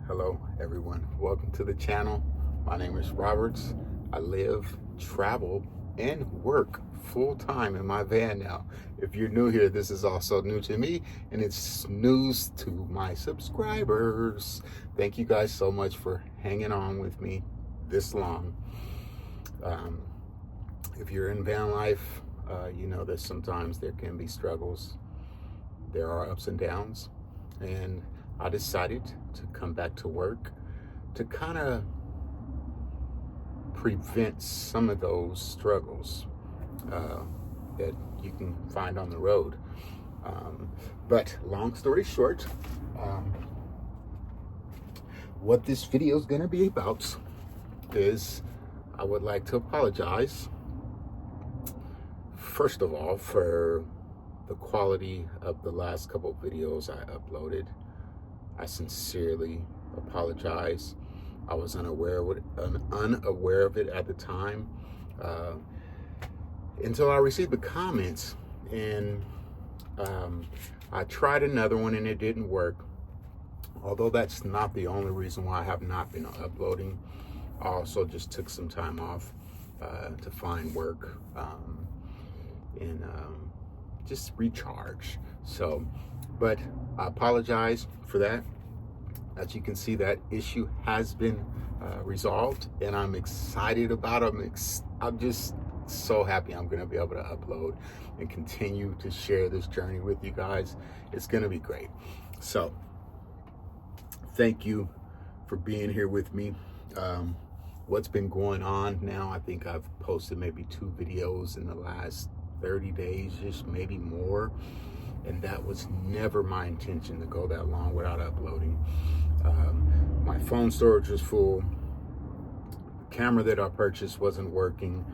Hello everyone, welcome to the channel. My name is Roberts. I live, travel, and work full-time in my van now. If you're new here, this is also new to me, and it's news to my subscribers. Thank you guys so much for hanging on with me this long. If you're in van life, you know that sometimes there can be struggles. There are ups and downs, and I decided to come back to work to kind of prevent some of those struggles that you can find on the road. But long story short, what this video is going to be about is I would like to apologize, first of all, for the quality of the last couple of videos I uploaded. I sincerely apologize. I was unaware of it at the time until I received the comments, and I tried another one and it didn't work. Although that's not the only reason why I have not been uploading. I also just took some time off to find work and just recharge. So, but I apologize for that. As you can see, that issue has been resolved, and I'm excited about it. I'm just so happy I'm going to be able to upload and continue to share this journey with you guys. It's going to be great. So, thank you for being here with me. What's been going on now? I think I've posted maybe 2 videos in the last 30 days, just maybe more. And that was never my intention to go that long without uploading. My phone storage was full. The camera that I purchased wasn't working.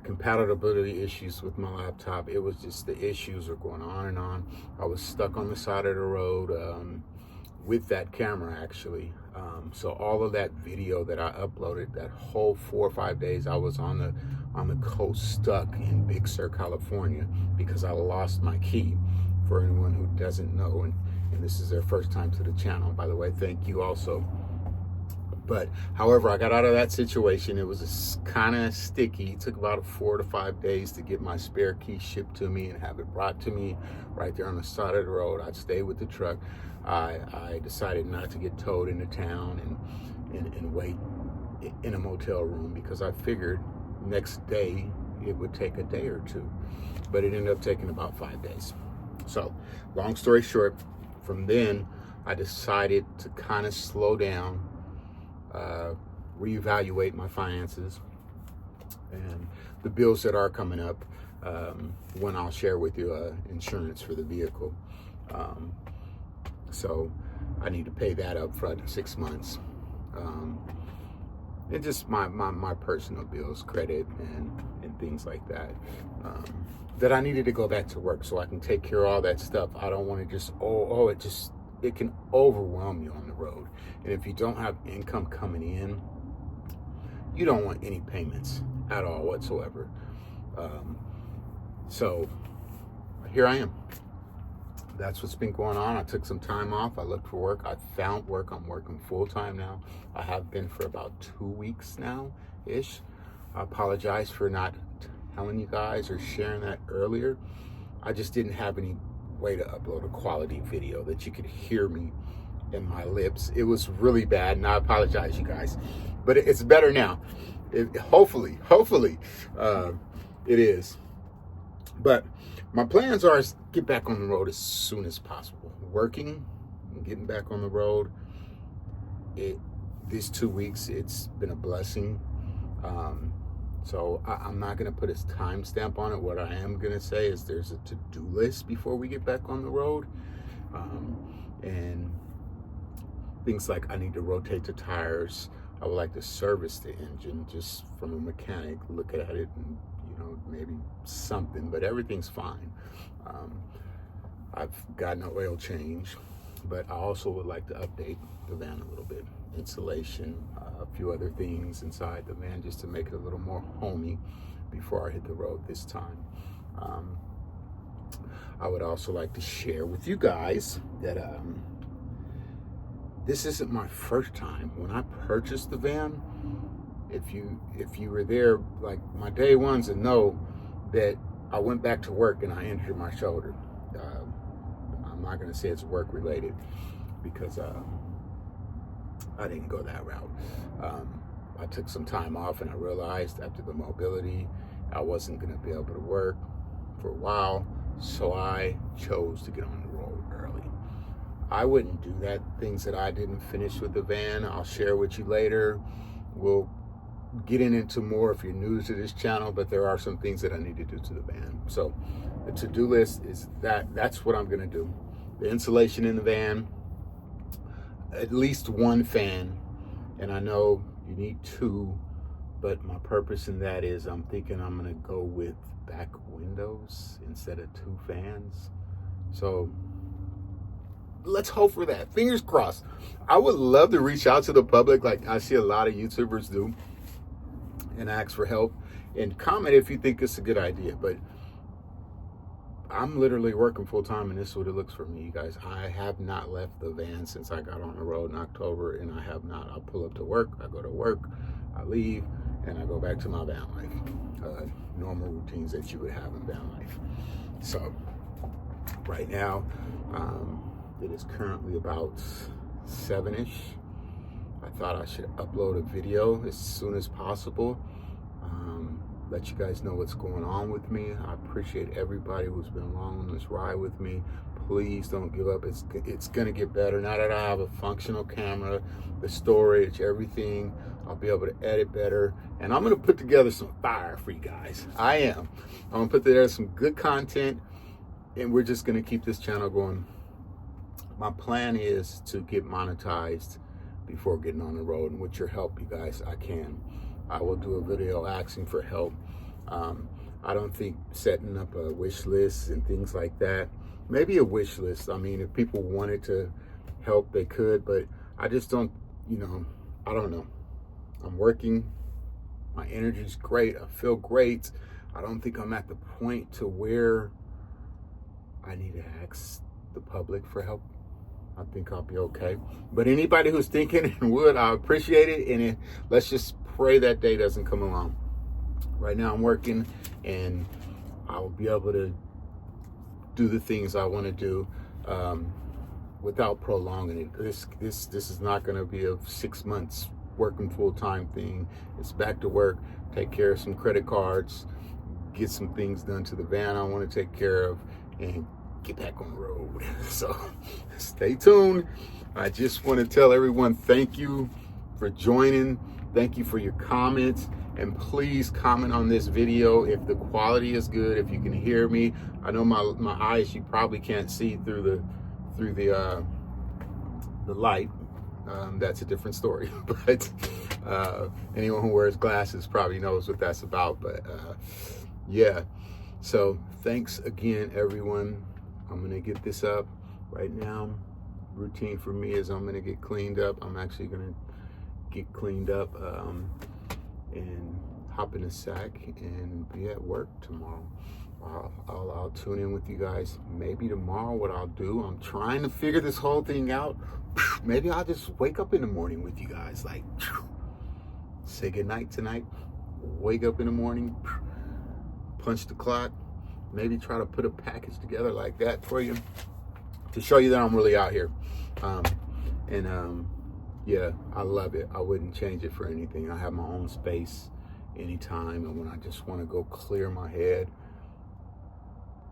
Compatibility issues with my laptop. It was just, the issues were going on and on. I was stuck on the side of the road with that camera, actually. So all of that video that I uploaded, that whole 4 or 5 days, I was on the coast, stuck in Big Sur, California, because I lost my key. For anyone who doesn't know, and this is their first time to the channel, by the way, thank you also. But however, I got out of that situation. It was kind of sticky. It took about 4 to 5 days to get my spare key shipped to me and have it brought to me right there on the side of the road. I'd stay with the truck. I decided not to get towed into town and wait in a motel room, because I figured next day it would take a day or 2, but it ended up taking about 5 days. So long story short, from then I decided to kind of slow down, reevaluate my finances and the bills that are coming up, when I'll share with you insurance for the vehicle. So I need to pay that up front, 6 months. And just my personal bills, credit and things like that. That I needed to go back to work so I can take care of all that stuff. I don't want to just, it can overwhelm you on the road. And if you don't have income coming in, you don't want any payments at all whatsoever. So here I am. That's what's been going on. I took some time off. I looked for work. I found work. I'm working full-time now. I have been for about 2 weeks now-ish. I apologize for not telling you guys or sharing that earlier. I just didn't have any way to upload a quality video that you could hear me in my lips. It was really bad, and I apologize, you guys. But it's better now. Hopefully, it is. But my plans are to get back on the road as soon as possible. Working and getting back on the road. These 2 weeks, it's been a blessing. So I'm not going to put a timestamp on it. What I am going to say is there's a to-do list before we get back on the road. And things like I need to rotate the tires. I would like to service the engine just from a mechanic, look at it and, maybe something, but everything's fine. I've gotten an oil change, but I also would like to update the van a little bit. Insulation, a few other things inside the van just to make it a little more homey before I hit the road this time. I would also like to share with you guys that this isn't my first time. When I purchased the van, if you were there, like my day ones, and know that I went back to work and I injured my shoulder. I'm not going to say it's work related because I didn't go that route. I took some time off and I realized after the mobility, I wasn't going to be able to work for a while. So I chose to get on the road early. I wouldn't do that. Things that I didn't finish with the van, I'll share with you later. We'll get into more if you're new to this channel, but there are some things that I need to do to the van. So the to-do list is that's what I'm going to do. The insulation in the van, at least one fan, and I know you need two, but my purpose in that is I'm thinking I'm going to go with back windows instead of two fans. So let's hope for that. Fingers crossed. I would love to reach out to the public like I see a lot of YouTubers do and ask for help and comment if you think it's a good idea. But I'm literally working full time, and this is what it looks for me, you guys. I have not left the van since I got on the road in October, and I have not. I pull up to work, I go to work, I leave, and I go back to my van life. Normal routines that you would have in van life. So right now, it is currently about 7-ish. I thought I should upload a video as soon as possible. Let you guys know what's going on with me. I appreciate everybody who's been along on this ride with me. Please don't give up. It's gonna get better now that I have a functional camera, the storage, everything. I'll be able to edit better, and I'm gonna put together some fire for you guys. I'm gonna put together some good content, and we're just gonna keep this channel going. My plan is to get monetized before getting on the road, and with your help, you guys, I can. I will do a video asking for help. I don't think setting up a wish list and things like that, maybe a wish list. I mean, if people wanted to help, they could, but I just don't, I don't know. I'm working, my energy's great, I feel great. I don't think I'm at the point to where I need to ask the public for help. I think I'll be okay. But anybody who's thinking and would, I appreciate it. And let's just pray that day doesn't come along. Right now I'm working, and I'll be able to do the things I want to do without prolonging it. This is not going to be a 6 months working full-time thing. It's back to work, take care of some credit cards, get some things done to the van I want to take care of, and get back on the road. So stay tuned. I just want to tell everyone thank you for joining. Thank you for your comments, and please comment on this video if the quality is good, if you can hear me. I know my eyes, you probably can't see through the light. That's a different story. But anyone who wears glasses probably knows what that's about. But yeah, so thanks again, everyone. I'm gonna get this up right now. Routine for me is I'm gonna get cleaned up. I'm actually gonna get cleaned up and hop in a sack and be at work tomorrow. I'll tune in with you guys maybe tomorrow. What I'll do, I'm trying to figure this whole thing out. Maybe I'll just wake up in the morning with you guys, like say goodnight tonight, wake up in the morning, punch the clock, maybe try to put a package together like that for you to show you that I'm really out here. Yeah, I love it. I wouldn't change it for anything. I have my own space anytime, and when I just want to go clear my head,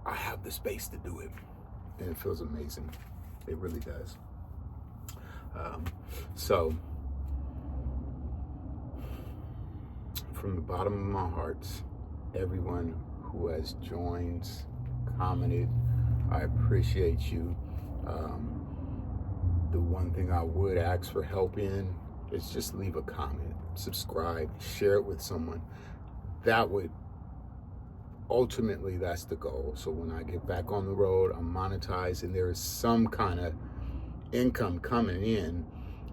I have the space to do it, and it feels amazing. It really does. So from the bottom of my heart, everyone who has joined, commented, I appreciate you. The one thing I would ask for help in is just leave a comment, subscribe, share it with someone. That would, ultimately, that's the goal. So when I get back on the road, I'm monetized, and there is some kind of income coming in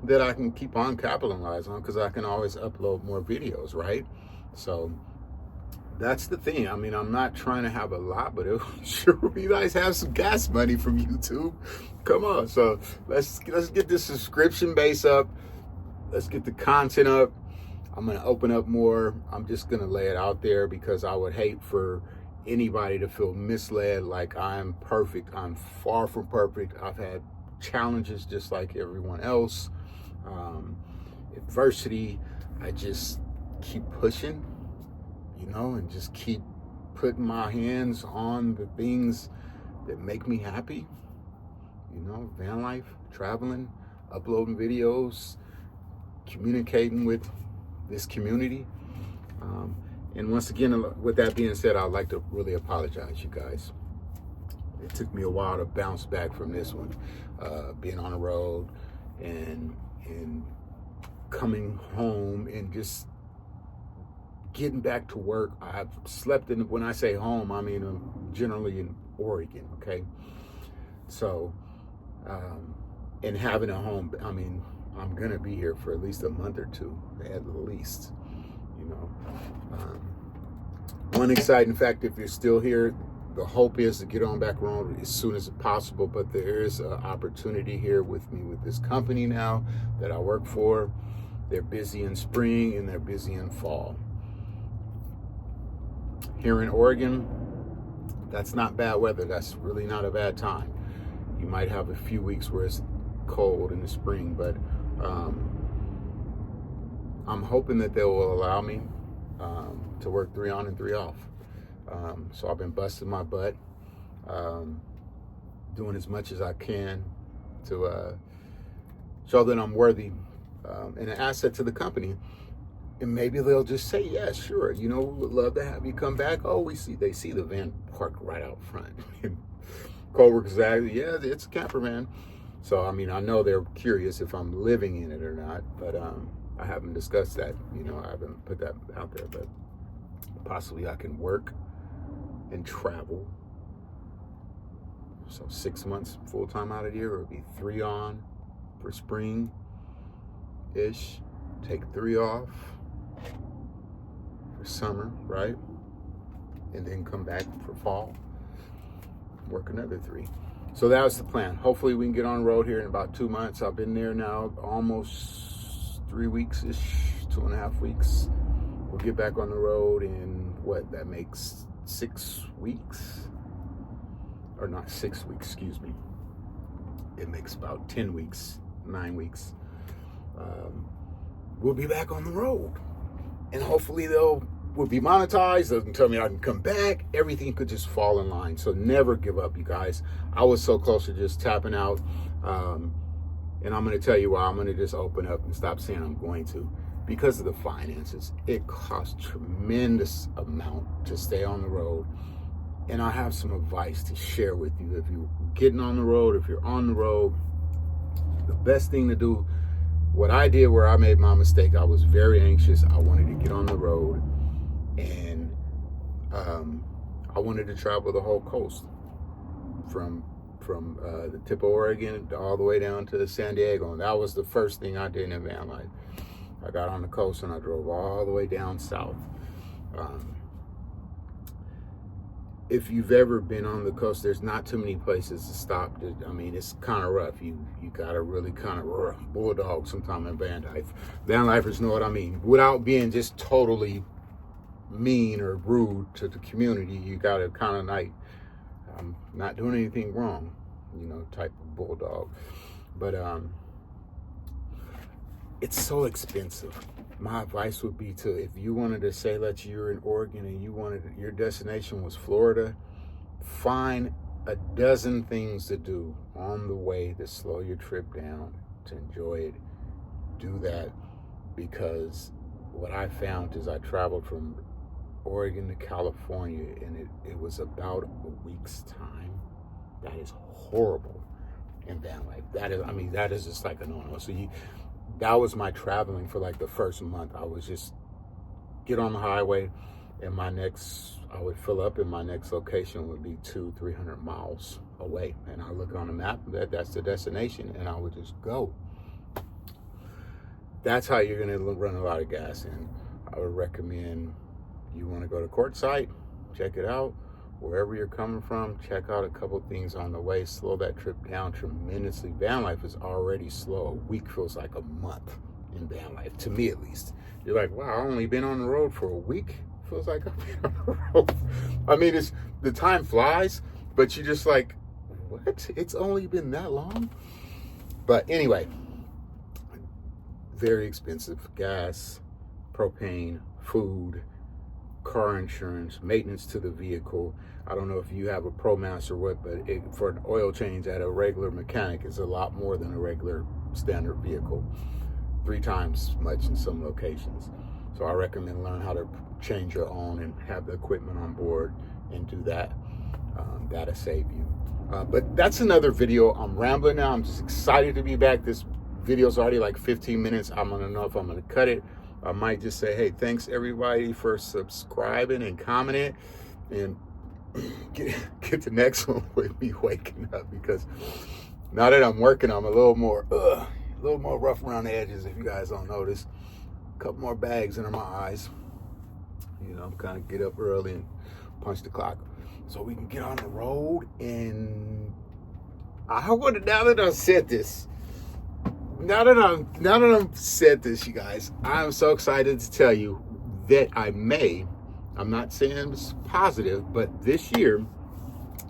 that I can keep on capitalizing on, because I can always upload more videos, right? So that's the thing. I mean, I'm not trying to have a lot, but it sure would be nice to have some gas money from YouTube. Come on. So let's get this subscription base up. Let's get the content up. I'm going to open up more. I'm just going to lay it out there because I would hate for anybody to feel misled like I'm perfect. I'm far from perfect. I've had challenges just like everyone else. Adversity. I just keep pushing, and just keep putting my hands on the things that make me happy. Van life, traveling, uploading videos, communicating with this community. And once again, with that being said, I'd like to really apologize, you guys. It took me a while to bounce back from this one, being on the road and coming home and just getting back to work. I've slept in, when I say home, I mean I'm generally in Oregon, okay? So, and having a home, I mean, I'm gonna be here for at least a month or two, at least, One exciting fact, if you're still here, the hope is to get on back on as soon as possible, but there is an opportunity here with me with this company now that I work for. They're busy in spring and they're busy in fall. Here in Oregon, that's not bad weather. That's really not a bad time. You might have a few weeks where it's cold in the spring, but I'm hoping that they will allow me to work 3 on and 3 off. So I've been busting my butt, doing as much as I can to show that I'm worthy and an asset to the company. And maybe they'll just say, yeah, sure, we would love to have you come back. Oh, they see the van parked right out front. Co-workers say, yeah, it's a camper van. So, I mean, I know they're curious if I'm living in it or not, but I haven't discussed that. I haven't put that out there, but possibly I can work and travel. So 6 months full-time out of the year, or it'll be 3 on for spring-ish, take 3 off for summer, right? And then come back for fall, work another 3. So that was the plan. Hopefully we can get on the road here in about 2 months. I've been there now almost 3 weeks-ish, 2.5 weeks. We'll get back on the road in that makes 6 weeks, or not 6 weeks, excuse me. It makes about 10 weeks, 9 weeks. We'll be back on the road, and hopefully we'll be monetized. They'll tell me I can come back. Everything could just fall in line. So never give up, you guys. I was so close to just tapping out, and I'm going to tell you why. I'm going to just open up and stop saying I'm going to. Because of the finances, it costs tremendous amount to stay on the road. And I have some advice to share with you. If you're getting on the road, if you're on the road, the best thing to do, what I did where I made my mistake, I was very anxious. I wanted to get on the road, and I wanted to travel the whole coast from the tip of Oregon all the way down to San Diego. And that was the first thing I did in van life. I got on the coast and I drove all the way down south. If you've ever been on the coast, there's not too many places to stop. I mean, it's kind of rough. You got to really kind of bulldog sometime in van life. Van lifers know what I mean. Without being just totally mean or rude to the community, you got to kind of like, I'm not doing anything wrong, type of bulldog. But it's so expensive. My advice would be if you wanted to say that you're in Oregon and your destination was Florida, find a dozen things to do on the way to slow your trip down, to enjoy it. Do that, because what I found is I traveled from Oregon to California, and it was about a week's time. That is horrible in van life. That is just like a no-no. So that was my traveling for like the first month. I was just get on the highway, and I would fill up, and my next location would be 200-300 miles away. And I look on the map, that's the destination, and I would just go. That's how you're gonna run a lot of gas in. I would recommend You want to go to Quartzsite, check it out. Wherever you're coming from, check out a couple things on the way. Slow that trip down tremendously. Van life is already slow. A week feels like a month in van life, to me at least. You're like, wow, I've only been on the road for a week. Feels like I've been on the road. I mean, the time flies, but you're just like, what? It's only been that long? But anyway, very expensive. Gas, propane, food, car insurance, maintenance to the vehicle. I don't know if you have a ProMaster or what, but for an oil change at a regular mechanic is a lot more than a regular standard vehicle. 3 times much in some locations. So I recommend learn how to change your own and have the equipment on board and do that. That'll save you. But that's another video. I'm rambling now. I'm just excited to be back. This video's already like 15 minutes. I'm gonna know if I'm gonna cut it. I might just say, hey, thanks everybody for subscribing and commenting, and get the next one with me waking up, because now that I'm working, I'm a little more rough around the edges. If you guys don't notice, a couple more bags under my eyes. You know, kind of get up early and punch the clock so we can get on the road. And I want to, now that I've said this, you guys, I'm so excited to tell you that I'm not saying it's positive, but this year,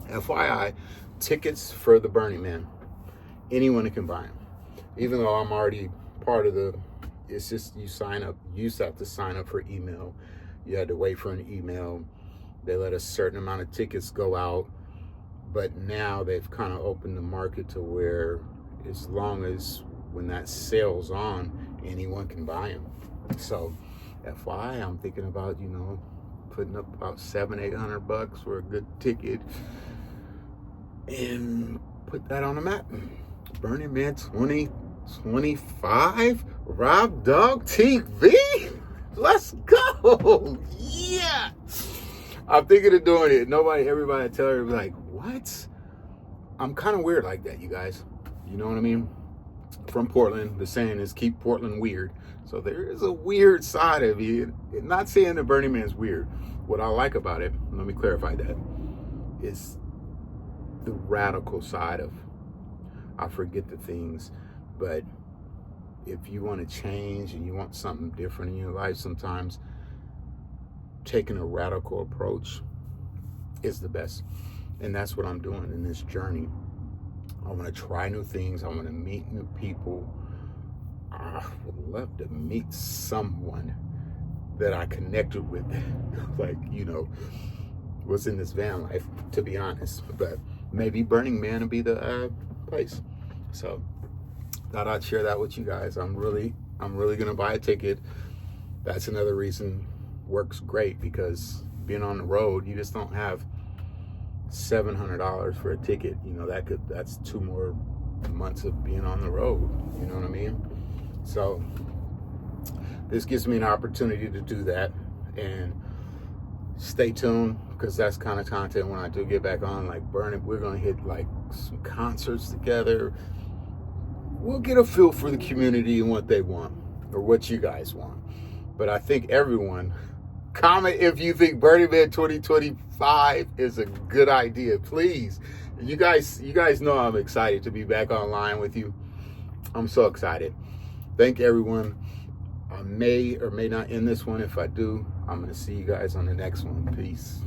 FYI, tickets for the Burning Man, anyone can buy them. Even though I'm already part of it's just you sign up. You used to have to sign up for email. You had to wait for an email. They let a certain amount of tickets go out, but now they've kind of opened the market to where, as long as when that sale's on, anyone can buy them. So FYI, I'm thinking about, putting up about $700-800 for a good ticket and put that on the map. Burning Man 2025, Rob Dog TV. Let's go. Yeah. I'm thinking of doing it. Everybody I tell her, like, what? I'm kind of weird like that, you guys. You know what I mean? From Portland, the saying is keep Portland weird. So there is a weird side of it. I'm not saying the Burning Man's weird. What I like about it, let me clarify that, is the radical side of, I forget the things, but if you want to change and you want something different in your life, sometimes taking a radical approach is the best. And that's what I'm doing in this journey. I want to try new things. I want to meet new people. I would love to meet someone that I connected with, like, was in this van life, to be honest. But maybe Burning Man will be the place. So thought I'd share that with you guys. I'm really gonna buy a ticket. That's another reason works great, because being on the road, you just don't have $700 for a ticket. That's 2 more months of being on the road. You know what I mean? So this gives me an opportunity to do that. And stay tuned, because that's kind of content when I do get back on, like Burning. We're gonna hit like some concerts together. We'll get a feel for the community and what they want, or what you guys want. But I think everyone, comment if you think Burning Man 2025 is a good idea, please. You guys know I'm excited to be back online with you. I'm so excited. Thank everyone. I may or may not end this one. If I do, I'm going to see you guys on the next one. Peace.